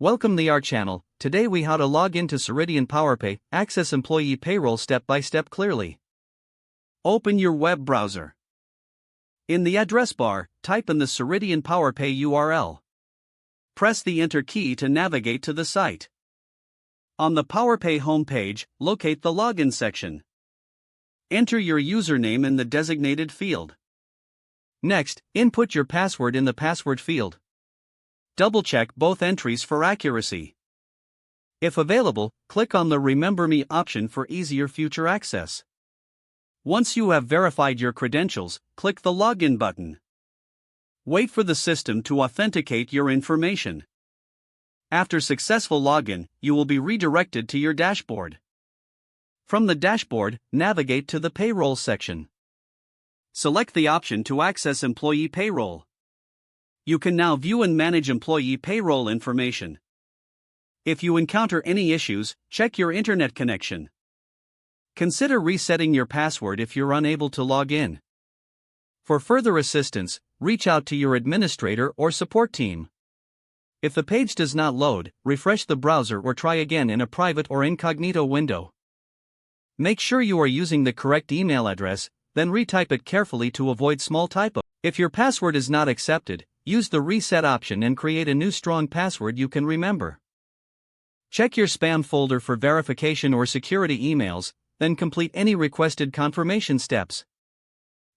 Welcome to our channel. Today we how to log into Ceridian Powerpay, access employee payroll step by step clearly. Open your web browser. In the address bar, type in the Ceridian Powerpay URL. Press the Enter key to navigate to the site. On the Powerpay homepage, locate the Login section. Enter your username in the designated field. Next, input your password in the password field. Double-check both entries for accuracy. If available, click on the Remember Me option for easier future access. Once you have verified your credentials, click the Login button. Wait for the system to authenticate your information. After successful login, you will be redirected to your dashboard. From the dashboard, navigate to the Payroll section. Select the option to access employee payroll. You can now view and manage employee payroll information. If you encounter any issues, check your internet connection. Consider resetting your password if you're unable to log in. For further assistance, reach out to your administrator or support team. If the page does not load, refresh the browser or try again in a private or incognito window. Make sure you are using the correct email address, then retype it carefully to avoid small typos. If your password is not accepted, use the reset option and create a new strong password you can remember. Check your spam folder for verification or security emails, then complete any requested confirmation steps.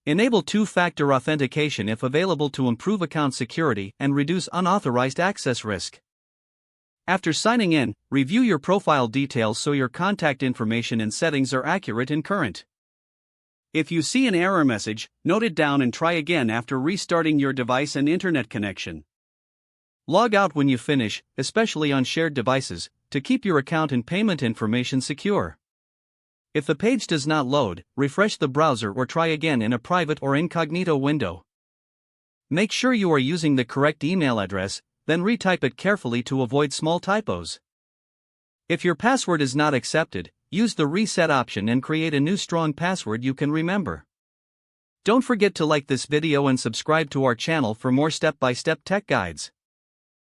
Enable two-factor authentication if available to improve account security and reduce unauthorized access risk. After signing in, review your profile details so your contact information and settings are accurate and current. If you see an error message, note it down and try again after restarting your device and internet connection. Log out when you finish, especially on shared devices, to keep your account and payment information secure. If the page does not load, refresh the browser or try again in a private or incognito window. Make sure you are using the correct email address, then retype it carefully to avoid small typos. If your password is not accepted, use the reset option and create a new strong password you can remember. Don't forget to like this video and subscribe to our channel for more step-by-step tech guides.